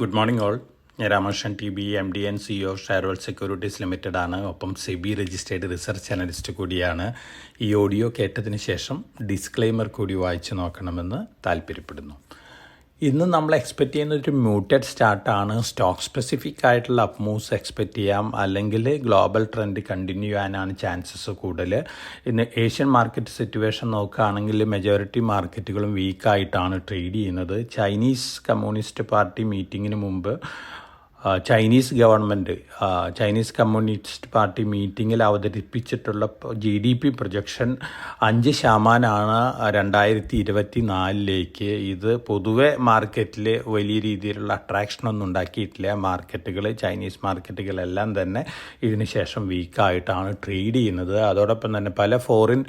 Good morning all. ഞാൻ Ramakrishnan T B MD and CEO Sharewell securities limited ആണ്. ഒപ്പം SEBI registered research analyst കൂടിയാണ്. ഈ ഓഡിയോ കേട്ടതിന് ശേഷം ഡിസ്ക്ലെയിമർ കൂടി വായിച്ചു നോക്കണമെന്ന് താല്പര്യപ്പെടുന്നു. ഇന്ന് നമ്മൾ എക്സ്പെക്റ്റ് ചെയ്യുന്ന ഒരു മ്യൂട്ടഡ് സ്റ്റാർട്ടാണ്. സ്റ്റോക്ക് സ്പെസിഫിക് ആയിട്ടുള്ള അപ്പ് മൂവ്സ് എക്സ്പെക്റ്റ് ചെയ്യാം, അല്ലെങ്കിൽ ഗ്ലോബൽ ട്രെൻഡ് കണ്ടിന്യൂ ചെയ്യാനാണ് ചാൻസസ് കൂടുതൽ. ഇന്ന് ഏഷ്യൻ മാർക്കറ്റ് സിറ്റുവേഷൻ നോക്കുകയാണെങ്കിൽ മെജോറിറ്റി മാർക്കറ്റുകളും വീക്കായിട്ടാണ് ട്രേഡ് ചെയ്യുന്നത്. ചൈനീസ് കമ്മ്യൂണിസ്റ്റ് പാർട്ടി മീറ്റിങ്ങിന് മുമ്പ് ചൈനീസ് കമ്മ്യൂണിസ്റ്റ് പാർട്ടി മീറ്റിങ്ങിൽ അവതരിപ്പിച്ചിട്ടുള്ള GDP പ്രൊജക്ഷൻ 5% 2024 ഇത് പൊതുവെ മാർക്കറ്റിൽ വലിയ രീതിയിലുള്ള അട്രാക്ഷനൊന്നും ഉണ്ടാക്കിയിട്ടില്ല. ചൈനീസ് മാർക്കറ്റുകളെല്ലാം തന്നെ ഇതിന് ശേഷം വീക്കായിട്ടാണ് ട്രേഡ് ചെയ്യുന്നത്. അതോടൊപ്പം തന്നെ പല ഫോറിൻ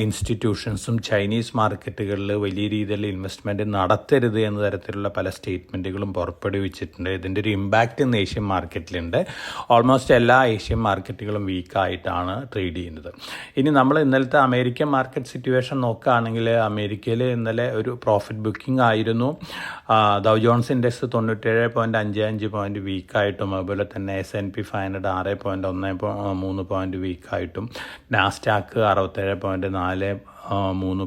ഇൻസ്റ്റിറ്റ്യൂഷൻസും ചൈനീസ് മാർക്കറ്റുകളിൽ വലിയ രീതിയിലുള്ള ഇൻവെസ്റ്റ്മെൻറ്റ് നടത്തരുത് എന്ന തരത്തിലുള്ള പല സ്റ്റേറ്റ്മെൻറ്റുകളും പുറപ്പെടുവിച്ചിട്ടുണ്ട്. ഇതിൻ്റെ ഒരു ഇമ്പാക്റ്റ് ഇന്ന് ഏഷ്യൻ മാർക്കറ്റിലുണ്ട്. ഓൾമോസ്റ്റ് എല്ലാ ഏഷ്യൻ മാർക്കറ്റുകളും വീക്കായിട്ടാണ് ട്രേഡ് ചെയ്യുന്നത്. ഇനി നമ്മൾ ഇന്നലത്തെ അമേരിക്കൻ മാർക്കറ്റ് സിറ്റുവേഷൻ നോക്കുകയാണെങ്കിൽ അമേരിക്കയിൽ ഇന്നലെ ഒരു പ്രോഫിറ്റ് ബുക്കിംഗ് ആയിരുന്നു. ഡൗ ജോൺസ് ഇൻഡെക്സ് 97.55 പോയിൻറ്റ് വീക്കായിട്ടും, അതുപോലെ തന്നെ S&P 500 6.13 പോയിൻറ്റ് വീക്കായിട്ടും, നാസ്ഡാക്ക് 67.43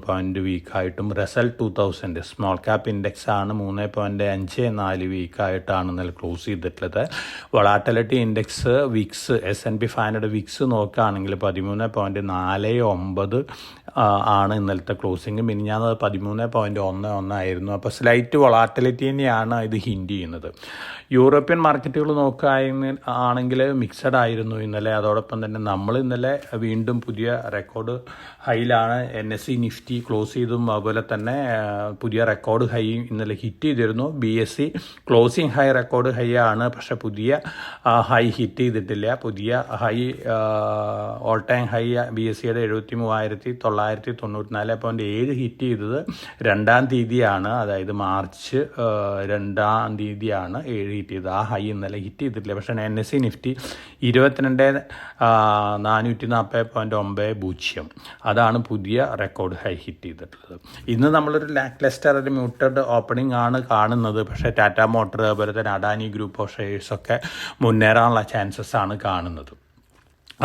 പോയിൻറ്റ് വീക്കായിട്ടും, റസൽ 2000 സ്മോൾ ക്യാപ്പ് ഇൻഡെക്സ് ആണ് 3.54 വീക്കായിട്ടാണ് ഇന്നലെ ക്ലോസ് ചെയ്തിട്ടുള്ളത്. Volatility index Vicks S&P 500 Vicks നോക്കുകയാണെങ്കിൽ 13.49 ആണ് ഇന്നലത്തെ ക്ലോസിങ്. മിനിഞ്ഞാന്നത് 13.11 ആയിരുന്നു. അപ്പോൾ സ്ലൈറ്റ് വൊളാറ്റിലിറ്റി തന്നെയാണ് ഇത് ഹിൻഡ് ചെയ്യുന്നത്. യൂറോപ്യൻ മാർക്കറ്റുകൾ നോക്കുകയാണെങ്കിൽ മിക്സഡ് ആയിരുന്നു ഇന്നലെ. അതോടൊപ്പം തന്നെ നമ്മൾ ഇന്നലെ വീണ്ടും പുതിയ റെക്കോർഡ് ഹൈയിലാണ് NSE നിഫ്റ്റി ക്ലോസ് ചെയ്തും, അതുപോലെ തന്നെ പുതിയ റെക്കോർഡ് ഹൈ ഇന്നലെ ഹിറ്റ് ചെയ്തിരുന്നു. BSE closing high record high ആണ്, പക്ഷേ പുതിയ ഹൈ ഹിറ്റ് ചെയ്തിട്ടില്ല. പുതിയ ഹൈ ഓൾ ടൈം ഹൈ BSEയുടെ 73,994.7 ഹിറ്റ് ചെയ്തത് 2-ാം തീയതിയാണ്. അതായത് മാർച്ച് 2-ാം തീയതിയാണ് 7 ഹിറ്റ് ചെയ്തത്. ആ ഹൈ ഇന്നലെ ഹിറ്റ് ചെയ്തിട്ടില്ല. പക്ഷേ NSE നിഫ്റ്റി 22,440.90 അതാണ് പുതിയ റെക്കോർഡ് ഹൈ ഹിറ്റ് ചെയ്തിട്ടുള്ളത്. ഇന്ന് നമ്മളൊരു ലാക്ലെസ്റ്റർ ഒരു മ്യൂട്ടഡ് ഓപ്പണിംഗ് ആണ് കാണുന്നത്. പക്ഷേ ടാറ്റ മോട്ടർ, അതുപോലെ തന്നെ അഡാനി ഗ്രൂപ്പ് ഓഫ് ഷെയർസൊക്കെ മുന്നേറാനുള്ള ചാൻസസ് ആണ് കാണുന്നത്.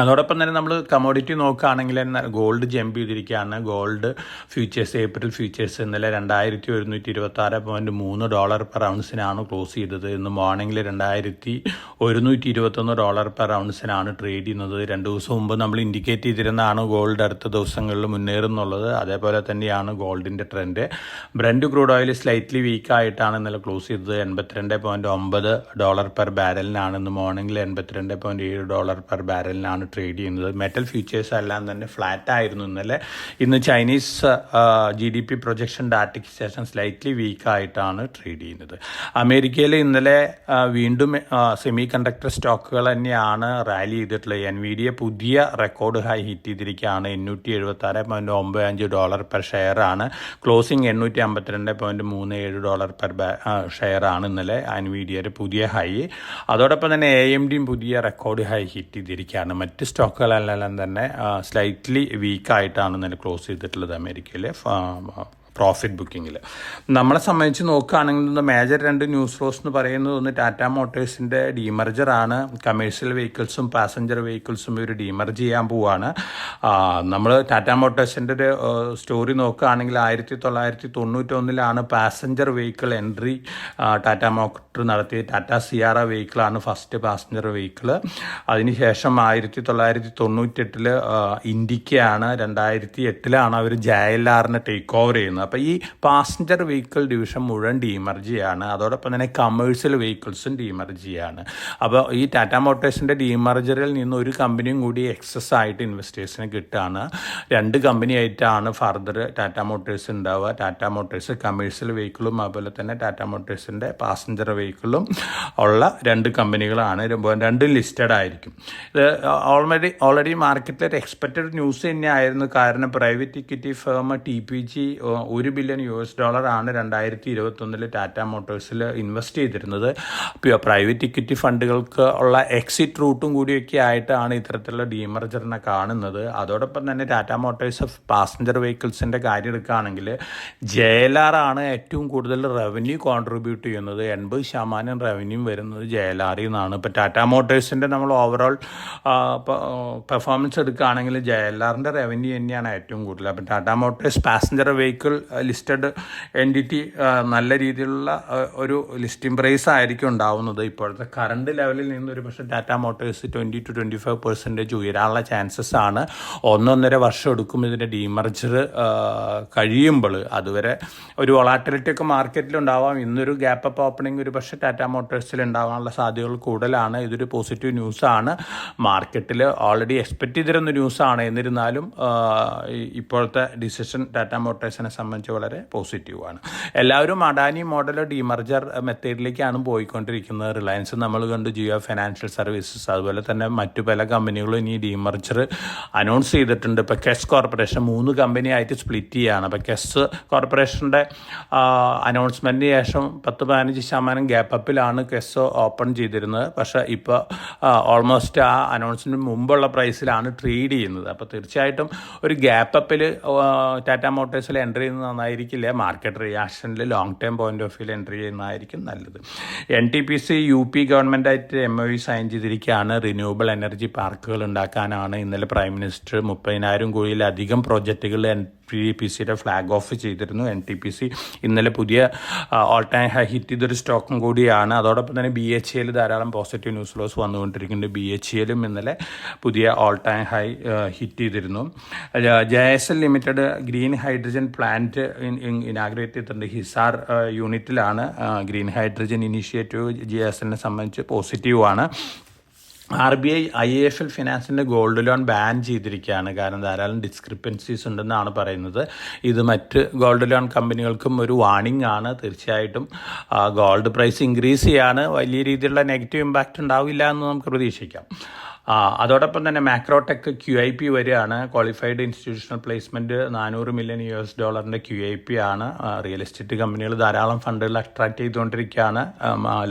അതോടൊപ്പം തന്നെ നമ്മൾ കമോഡിറ്റി നോക്കുകയാണെങ്കിൽ ഗോൾഡ് ജമ്പ് ചെയ്തിരിക്കുകയാണ്. ഗോൾഡ് ഫ്യൂച്ചേഴ്സ്, ഏപ്രിൽ ഫ്യൂച്ചേഴ്സ് ഇന്നലെ $2,126.3 പെർ ഔൺസിനാണ് ക്ലോസ് ചെയ്തത്. ഇന്ന് മോർണിംഗിൽ $2,121 പെർ ഔൺസിനാണ് ട്രേഡ് ചെയ്യുന്നത്. 2 ദിവസം മുമ്പ് നമ്മൾ ഇൻഡിക്കേറ്റ് ചെയ്തിരുന്നതാണ് ഗോൾഡ് അടുത്ത ദിവസങ്ങളിൽ മുന്നേറുന്നുള്ളത്. അതേപോലെ തന്നെയാണ് ഗോൾഡിൻ്റെ trend. Brent crude oil slightly വീക്കായിട്ടാണ് ഇന്നലെ ക്ലോസ് ചെയ്തത്. $82.9 പെർ ബാരലിനാണ്. ഇന്ന് മോർണിംഗിൽ $82.7 പെർ ബാരലിനാണ് ട്രേഡ് ചെയ്യുന്നത്. മെറ്റൽ ഫ്യൂച്ചേഴ്സ് എല്ലാം തന്നെ ഫ്ലാറ്റ് ആയിരുന്നു ഇന്നലെ. ഇന്ന് ചൈനീസ് GDP പ്രൊജക്ഷൻ ഡാറ്റയ്ക്ക് ശേഷം സ്ലൈറ്റ്ലി വീക്കായിട്ടാണ് ട്രേഡ് ചെയ്യുന്നത്. അമേരിക്കയിൽ ഇന്നലെ വീണ്ടും സെമി കണ്ടക്ടർ സ്റ്റോക്കുകൾ തന്നെയാണ് റാലി ചെയ്തിട്ടുള്ളത്. NVIDIA പുതിയ റെക്കോർഡ് ഹൈ ഹിറ്റ് ചെയ്തിരിക്കുകയാണ്. $876.95 പെർ ഷെയർ ആണ്. ക്ലോസിംഗ് $852.37 പെർ ഷെയർ ആണ് ഇന്നലെ NVIDIAയുടെ പുതിയ ഹൈ. അതോടൊപ്പം തന്നെ AMDയും പുതിയ റെക്കോർഡ് ഹൈ ഹിറ്റ് ചെയ്തിരിക്കുകയാണ്. മറ്റ് സ്റ്റോക്കുകളെല്ലാം തന്നെ സ്ലൈറ്റ്ലി വീക്കായിട്ടാണ് ഇന്നലെ ക്ലോസ് ചെയ്തിട്ടുള്ളത് അമേരിക്കയിലെ പ്രോഫിറ്റ് ബുക്കിങ്ങിൽ. നമ്മളെ സംബന്ധിച്ച് നോക്കുകയാണെങ്കിൽ മേജർ 2 ന്യൂസ് ഫ്ലോസ് എന്ന് പറയുന്നത് ഒന്ന് ടാറ്റ മോട്ടേഴ്സിൻ്റെ ഡീമർജറാണ്. കമേഴ്ഷ്യൽ വെഹിക്കിൾസും പാസഞ്ചർ വെഹിക്കിൾസും ഇവർ ഡീമർജ് ചെയ്യാൻ പോവുകയാണ്. നമ്മൾ ടാറ്റ മോട്ടേഴ്സിൻ്റെ ഒരു സ്റ്റോറി നോക്കുകയാണെങ്കിൽ 1991 passenger vehicle entry Tata motor നടത്തിയ ടാറ്റ സിയാറ വെഹിക്കിളാണ് ഫസ്റ്റ് പാസഞ്ചർ വെഹിക്കിൾ. അതിനുശേഷം 1998 ഇൻഡിക്കയാണ്. 2008 അവർ JLRനെ ടേക്ക് ഓവർ ചെയ്യുന്നത്. അപ്പോൾ ഈ പാസഞ്ചർ വെഹിക്കിൾ ഡിവിഷൻ മുഴുവൻ ഡീമർജിയാണ്. അതോടൊപ്പം തന്നെ കമേഴ്ഷ്യൽ വെഹിക്കിൾസും ഡീമർജിയാണ്. അപ്പോൾ ഈ ടാറ്റ മോട്ടേഴ്സിൻ്റെ ഡീമർജറിൽ നിന്ന് ഒരു കമ്പനിയും കൂടി എക്സസ് ആയിട്ട് ഇൻവെസ്റ്റേഴ്സിന് കിട്ടുകയാണ്. 2 കമ്പനിയായിട്ടാണ് ഫർദർ ടാറ്റ മോട്ടേഴ്സ് ഉണ്ടാവുക. ടാറ്റ മോട്ടേഴ്സ് കമേഴ്ഷ്യൽ വെഹിക്കിളും അതുപോലെ തന്നെ ടാറ്റ മോട്ടേഴ്സിൻ്റെ പാസഞ്ചർ വെഹിക്കിളും ഉള്ള 2 കമ്പനികളാണ്. 2 ലിസ്റ്റഡ് ആയിരിക്കും. ഇത് ഓൾറെഡി മാർക്കറ്റിൽ ഒരു എക്സ്പെക്റ്റഡ് ന്യൂസ് തന്നെയായിരുന്നു. കാരണം private equity firm TPG $1 billion ആണ് 2021 ടാറ്റ മോട്ടോഴ്സിൽ ഇൻവെസ്റ്റ് ചെയ്തിരുന്നത്. പ്രൈവറ്റ് ഇക്വിറ്റി ഫണ്ടുകൾക്ക് ഉള്ള എക്സിറ്റ് റൂട്ടും കൂടിയൊക്കെ ആയിട്ടാണ് ഇത്തരത്തിലുള്ള ഡീമർജറിനെ കാണുന്നത്. അതോടൊപ്പം തന്നെ ടാറ്റ മോട്ടോഴ്സ് പാസഞ്ചർ വെഹിക്കിൾസിൻ്റെ കാര്യം എടുക്കുകയാണെങ്കിൽ JLR ആണ് ഏറ്റവും കൂടുതൽ റവന്യൂ കോൺട്രിബ്യൂട്ട് ചെയ്യുന്നത്. 80% റവന്യൂ വരുന്നത് JLRയിൽ നിന്നാണ്. ഇപ്പോൾ ടാറ്റ മോട്ടോഴ്സിൻ്റെ നമ്മൾ ഓവറോൾ പെർഫോമൻസ് എടുക്കുകയാണെങ്കിൽ JLRൻ്റെ റവന്യൂ തന്നെയാണ് ഏറ്റവും കൂടുതൽ. അപ്പം Tata Motors passenger vehicle listed entity നല്ല രീതിയിലുള്ള ഒരു ലിസ്റ്റിംഗ് പ്രൈസ് ആയിരിക്കും ഉണ്ടാവുന്നത്. ഇപ്പോഴത്തെ കറണ്ട് ലെവലിൽ നിന്നൊരു പക്ഷേ ടാറ്റ മോട്ടോഴ്സ് 20-25% ഉയരാനുള്ള ചാൻസസ് ആണ്. 1.5 വർഷം എടുക്കും ഇതിൻ്റെ ഡീമർജർ കഴിയുമ്പോൾ. അതുവരെ ഒരു വൊളാറ്റിലിറ്റി ഒക്കെ മാർക്കറ്റിലുണ്ടാവാം. ഇന്നൊരു ഗ്യാപ്പ് അപ്പ് ഓപ്പണിംഗ് ഒരു പക്ഷേ ടാറ്റ മോട്ടോഴ്സിൽ ഉണ്ടാകാനുള്ള സാധ്യതകൾ കൂടുതലാണ്. ഇതൊരു പോസിറ്റീവ് ന്യൂസാണ്. മാർക്കറ്റിൽ ഓൾറെഡി എക്സ്പെക്റ്റ് ചെയ്തിരുന്ന ന്യൂസാണ്. എന്നിരുന്നാലും ഇപ്പോഴത്തെ ഡിസിഷൻ ടാറ്റ മോട്ടോഴ്സിനെ സംബന്ധിച്ച് വളരെ പോസിറ്റീവാണ്. എല്ലാവരും അഡാനി മോഡൽ ഡീമർജർ മെത്തേഡിലേക്കാണ് പോയിക്കൊണ്ടിരിക്കുന്നത്. റിലയൻസ് നമ്മൾ കണ്ടു, ജിയോ ഫിനാൻഷ്യൽ സർവീസസ്, അതുപോലെ തന്നെ മറ്റു പല കമ്പനികളും ഇനി ഡീമർജർ അനൗൺസ് ചെയ്തിട്ടുണ്ട്. ഇപ്പോൾ കെസ് കോർപ്പറേഷൻ 3 കമ്പനിയായിട്ട് സ്പ്ലിറ്റ് ചെയ്യുകയാണ്. അപ്പോൾ കെസ് കോർപ്പറേഷൻ്റെ അനൗൺസ്മെൻറ്റിന് ശേഷം 10-15% ഗ്യാപ്പ് അപ്പിലാണ് കെസ് ഓപ്പൺ ചെയ്തിരുന്നത്. പക്ഷേ ഇപ്പോൾ ഓൾമോസ്റ്റ് ആ അനൗൺസ്മെൻറ്റിന് മുമ്പുള്ള പ്രൈസിലാണ് ട്രേഡ് ചെയ്യുന്നത്. അപ്പോൾ തീർച്ചയായിട്ടും ഒരു ഗ്യാപ്പ് അപ്പിൽ ടാറ്റ മോട്ടോഴ്സിൽ എൻട്രി ചെയ്യുന്നത് നന്നായിരിക്കില്ല. മാർക്കറ്റ് റിയാക്ഷനിൽ ലോങ് ടേം പോയിന്റ് ഓഫ് വ്യൂവിൽ എൻട്രി ചെയ്യുന്നതായിരിക്കും നല്ലത്. NTPC UP ഗവൺമെൻറ്റായിട്ട് MOU സൈൻ ചെയ്തിരിക്കുകയാണ്. റിന്യൂവബിൾ എനർജി പാർക്കുകൾ ഉണ്ടാക്കാനാണ്. ഇന്നലെ പ്രൈം മിനിസ്റ്റർ 30,000 കോടിയിലധികം പ്രോജക്റ്റുകൾ NTPCയുടെ ഫ്ലാഗ് ഓഫ് ചെയ്തിരുന്നു. NTPC ഇന്നലെ പുതിയ ഓൾ ടൈം ഹൈ ഹിറ്റ് ചെയ്തൊരു സ്റ്റോക്കും കൂടിയാണ്. അതോടൊപ്പം തന്നെ BHEL ധാരാളം പോസിറ്റീവ് ന്യൂസ് ഫ്ലോസ് വന്നുകൊണ്ടിരിക്കുന്നുണ്ട്. BHELും ഇന്നലെ പുതിയ ഓൾ ടൈം ഹൈ ഹിറ്റ് ചെയ്തിരുന്നു. JSL limited green hydrogen plant inaugurate ചെയ്തിട്ടുണ്ട്. ഹിസാർ യൂണിറ്റിലാണ്. ഗ്രീൻ ഹൈഡ്രജൻ ഇനീഷ്യേറ്റീവ് JSLനെ സംബന്ധിച്ച് പോസിറ്റീവാണ്. RBI IIFL ഫിനാൻസിൻ്റെ ഗോൾഡ് ലോൺ ബാൻ ചെയ്തിരിക്കുകയാണ്. കാരണം ധാരാളം ഡിസ്ക്രിപ്പൻസീസ് ഉണ്ടെന്നാണ് പറയുന്നത്. ഇത് മറ്റ് ഗോൾഡ് ലോൺ കമ്പനികൾക്കും ഒരു വാർണിംഗ് ആണ്. തീർച്ചയായിട്ടും ഗോൾഡ് പ്രൈസ് ഇൻക്രീസ് ചെയ്യാണ്. വലിയ രീതിയിലുള്ള നെഗറ്റീവ് ഇമ്പാക്റ്റ് ഉണ്ടാവില്ല എന്ന് നമുക്ക് പ്രതീക്ഷിക്കാം. അതോടൊപ്പം തന്നെ മാക്രോടെക് QIP വരികയാണ്. Qualified institutional placement $400 million QIP ആണ്. റിയൽ എസ്റ്റേറ്റ് കമ്പനികൾ ധാരാളം ഫണ്ടുകൾ അട്രാക്ട് ചെയ്തുകൊണ്ടിരിക്കുകയാണ്.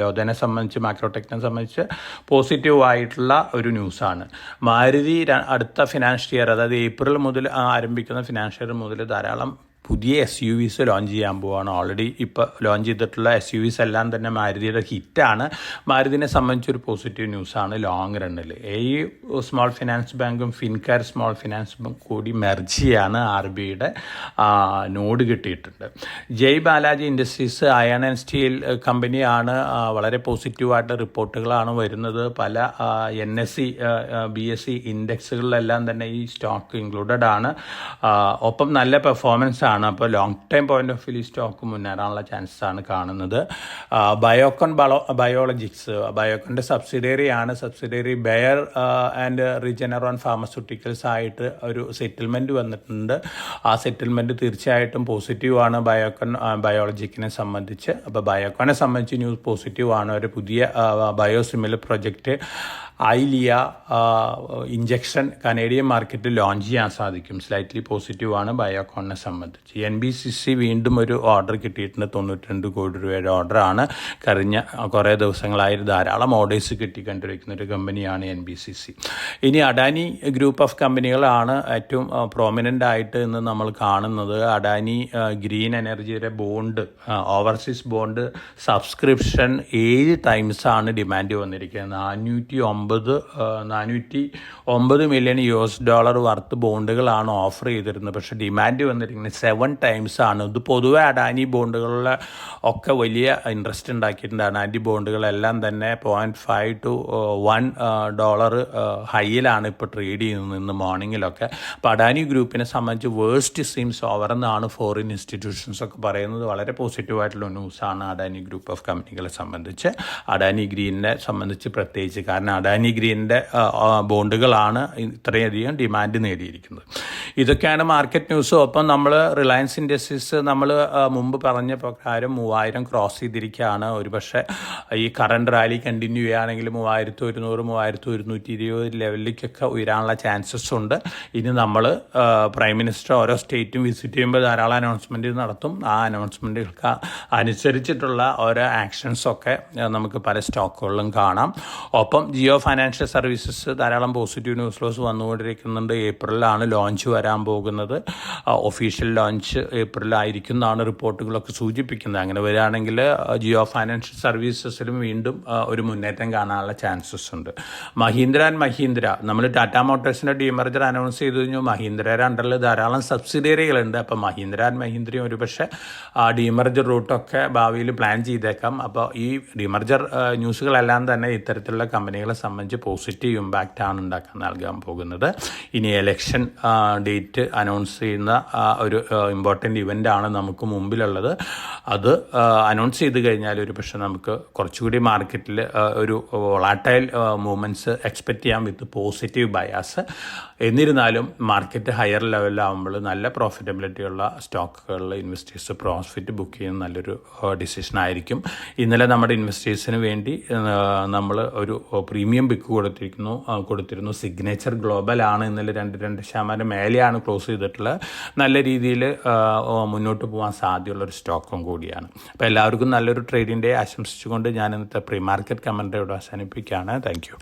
ലോധനെ സംബന്ധിച്ച്, മാക്രോടെക്കിനെ സംബന്ധിച്ച് പോസിറ്റീവ് ആയിട്ടുള്ള ഒരു ന്യൂസാണ്. മാരുതി അടുത്ത ഫിനാൻഷ്യൽ ഇയർ, അതായത് ഏപ്രിൽ മുതൽ ആരംഭിക്കുന്ന ഫിനാൻഷ്യൽ ഇയർ മുതൽ ധാരാളം പുതിയ SUVs ലോഞ്ച് ചെയ്യാൻ പോവുകയാണ്. ഓൾറെഡി ഇപ്പോൾ ലോഞ്ച് ചെയ്തിട്ടുള്ള SUVs എല്ലാം തന്നെ മാരുതിയുടെ ഹിറ്റാണ്. മാരുതിനെ സംബന്ധിച്ചൊരു പോസിറ്റീവ് ന്യൂസാണ് ലോങ് റണ്ണിൽ. ഈ സ്മോൾ ഫിനാൻസ് ബാങ്കും ഫിൻകാർ സ്മോൾ ഫിനാൻസ് ബാങ്ക് കൂടി മെർജ് ചെയ്യാണ്. RBIയുടെ നോഡ് കിട്ടിയിട്ടുണ്ട്. Jai Balaji industries iron and steel കമ്പനിയാണ്. വളരെ പോസിറ്റീവായിട്ട് റിപ്പോർട്ടുകളാണ് വരുന്നത്. പല NSE BSE ഇൻഡെക്സുകളിലെല്ലാം തന്നെ ഈ സ്റ്റോക്ക് ഇൻക്ലൂഡഡ് ആണ്. ഒപ്പം നല്ല പെർഫോമൻസ് ആണ്. അപ്പോൾ long time point of view stock മുന്നേറാനുള്ള ചാൻസസ് ആണ് കാണുന്നത്. ബയോകോൺ ബയോളജിക്സ്, ബയോകോണിൻ്റെ subsidiary Bayer and Regeneron pharmaceuticals ആയിട്ട് ഒരു സെറ്റിൽമെൻറ്റ് വന്നിട്ടുണ്ട്. ആ സെറ്റിൽമെൻറ്റ് തീർച്ചയായിട്ടും പോസിറ്റീവാണ് ബയോകോൺ ബയോളജിക്കിനെ സംബന്ധിച്ച്. അപ്പോൾ ബയോകോണിനെ സംബന്ധിച്ച് ന്യൂസ് പോസിറ്റീവാണ്. ഒരു പുതിയ ബയോസിമിലർ പ്രൊജക്റ്റ് ഐലിയ ഇഞ്ചക്ഷൻ കനേഡിയൻ മാർക്കറ്റിൽ ലോഞ്ച് ചെയ്യാൻ സാധിക്കും. സ്ലൈറ്റ്ലി പോസിറ്റീവാണ് ബയോകോണിനെ സംബന്ധിച്ച്. NBCC വീണ്ടും ഒരു ഓർഡർ കിട്ടിയിട്ടുണ്ട്. 92 കോടി രൂപയുടെ ഓർഡറാണ്. കഴിഞ്ഞ കുറേ ദിവസങ്ങളായി ധാരാളം ഓർഡേഴ്സ് കിട്ടിക്കൊണ്ടിരിക്കുന്ന ഒരു കമ്പനിയാണ് NBCC. ഇനി അഡാനി ഗ്രൂപ്പ് ഓഫ് കമ്പനികളാണ് ഏറ്റവും പ്രോമിനൻ്റ് ആയിട്ട് ഇന്ന് നമ്മൾ കാണുന്നത്. അഡാനി ഗ്രീൻ എനർജിയുടെ ബോണ്ട്, ഓവർസീസ് ബോണ്ട് സബ്സ്ക്രിപ്ഷൻ 7 ടൈംസാണ് ഡിമാൻഡ് വന്നിരിക്കുന്നത്. $409 മില്യൺ വർത്ത് ബോണ്ടുകളാണ് ഓഫർ ചെയ്തിരുന്നത്. പക്ഷേ ഡിമാൻഡ് വന്നിരിക്കുന്നത് 7 ടൈംസാണ്. ഇത് പൊതുവെ അഡാനി ബോണ്ടുകളിൽ ഒക്കെ വലിയ ഇൻട്രസ്റ്റ് ഉണ്ടാക്കിയിട്ടുണ്ട്. അഡാനി ബോണ്ടുകളെല്ലാം തന്നെ $0.5 to $1 ഹൈയിലാണ് ഇപ്പോൾ ട്രേഡ് ചെയ്യുന്നത് ഇന്ന് മോർണിംഗിലൊക്കെ. അപ്പോൾ അഡാനി ഗ്രൂപ്പിനെ സംബന്ധിച്ച് വേഴ്സ്റ്റ് സീംസ് ഓവർ എന്നാണ് ഫോറിൻ ഇൻസ്റ്റിറ്റ്യൂഷൻസ് ഒക്കെ പറയുന്നത്. വളരെ പോസിറ്റീവായിട്ടുള്ള ന്യൂസാണ് അഡാനി ഗ്രൂപ്പ് ഓഫ് കമ്പനികളെ സംബന്ധിച്ച്. അഡാനി ഗ്രീനിനെ സംബന്ധിച്ച് പ്രത്യേകിച്ച്, കാരണം അഡാനി ഗ്രീനിൻ്റെ ബോണ്ടുകളാണ് ഇത്രയധികം ഡിമാൻഡ് നേടിയിരിക്കുന്നത്. ഇതൊക്കെയാണ് മാർക്കറ്റ് ന്യൂസ്. ഒപ്പം നമ്മൾ റിലയൻസ് ഇൻഡസ്ട്രീസ് നമ്മൾ മുമ്പ് പറഞ്ഞ പ്രകാരം 3000 ക്രോസ് ചെയ്തിരിക്കുകയാണ്. ഒരുപക്ഷെ ഈ കറണ്ട് റാലി കണ്ടിന്യൂ ചെയ്യുകയാണെങ്കിൽ 3100 3120 ലെവലിലേക്കൊക്കെ ഉയരാനുള്ള ചാൻസസ് ഉണ്ട്. ഇനി നമ്മൾ പ്രൈം മിനിസ്റ്റർ ഓരോ സ്റ്റേറ്റും വിസിറ്റ് ചെയ്യുമ്പോൾ ധാരാളം അനൗൺസ്മെൻറ്റ് നടത്തും. ആ അനൗൺസ്മെൻറ്റുകൾക്ക് അനുസരിച്ചിട്ടുള്ള ഓരോ ആക്ഷൻസൊക്കെ നമുക്ക് പല സ്റ്റോക്കുകളിലും കാണാം. ഒപ്പം ജിയോ ഫൈനാൻഷ്യൽ സർവീസസ് ധാരാളം പോസിറ്റീവ് ന്യൂസ് ഫ്ലോസ് വന്നുകൊണ്ടിരിക്കുന്നുണ്ട്. ഏപ്രിലാണ് ലോഞ്ച് വരാൻ പോകുന്നത്. ഒഫീഷ്യൽ ലോഞ്ച് ഏപ്രിലായിരിക്കും എന്നാണ് റിപ്പോർട്ടുകളൊക്കെ സൂചിപ്പിക്കുന്നത്. അങ്ങനെ വരികയാണെങ്കിൽ ജിയോ ഫൈനാൻഷ്യൽ സർവീസസിലും വീണ്ടും ഒരു മുന്നേറ്റം കാണാനുള്ള ചാൻസസ് ഉണ്ട്. മഹീന്ദ്ര ആൻഡ് മഹീന്ദ്ര, നമ്മൾ ടാറ്റാ മോട്ടോഴ്സിൻ്റെ ഡീമർജർ അനൗൺസ് ചെയ്തു കഴിഞ്ഞു. മഹീന്ദ്രയുടെ അണ്ടറിൽ ധാരാളം സബ്സിഡിയറികളുണ്ട്. അപ്പോൾ മഹീന്ദ്ര ആൻഡ് മഹീന്ദ്രയും ഒരുപക്ഷെ ഡീമർജർ റൂട്ടൊക്കെ ഭാവിയിൽ പ്ലാൻ ചെയ്തേക്കാം. അപ്പോൾ ഈ ഡീമർജർ ന്യൂസുകളെല്ലാം തന്നെ ഇത്തരത്തിലുള്ള കമ്പനികളെ സംബന്ധിച്ച് പോസിറ്റീവ് ഇമ്പാക്റ്റ് ആണ് നൽകാൻ പോകുന്നത്. ഇനി എലക്ഷൻ ഡേറ്റ് അനൗൺസ് ചെയ്യുന്ന ഒരു ഇമ്പോർട്ടൻ്റ് ഇവൻ്റാണ് നമുക്ക് മുമ്പിലുള്ളത്. അത് അനൗൺസ് ചെയ്ത് കഴിഞ്ഞാൽ ഒരു പക്ഷേ നമുക്ക് കുറച്ചുകൂടി മാർക്കറ്റിൽ ഒരു വോളാറ്റൈൽ മൂവ്മെൻറ്റ്സ് എക്സ്പെക്റ്റ് ചെയ്യാം വിത്ത് പോസിറ്റീവ് ബയാസ്. എന്നിരുന്നാലും മാർക്കറ്റ് ഹയർ ലെവലിലാവുമ്പോൾ നല്ല പ്രോഫിറ്റബിലിറ്റി ഉള്ള സ്റ്റോക്കുകളിൽ ഇൻവെസ്റ്റേഴ്സ് പ്രോഫിറ്റ് ബുക്ക് ചെയ്യുന്ന നല്ലൊരു ഡിസിഷനായിരിക്കും. ഇന്നലെ നമ്മുടെ ഇൻവെസ്റ്റേഴ്സിന് വേണ്ടി നമ്മൾ ഒരു പ്രീമിയം ബിക്ക് കൊടുത്തിരുന്നു. സിഗ്നേച്ചർ ഗ്ലോബലാണ് ഇന്നലെ 2% മേലെയാണ് ക്ലോസ് ചെയ്തിട്ടുള്ളത്. നല്ല രീതിയിൽ മുന്നോട്ട് പോകാൻ സാധ്യതയുള്ളൊരു സ്റ്റോക്കും കൂടിയാണ്. അപ്പോൾ എല്ലാവർക്കും നല്ലൊരു ട്രേഡിംഗ് ഡേ ആശംസിച്ചുകൊണ്ട് ഞാൻ ഇന്നത്തെ പ്രീ മാർക്കറ്റ് കമൻ്ററി ഇവിടെ അവസാനിപ്പിക്കുകയാണ്. Thank you.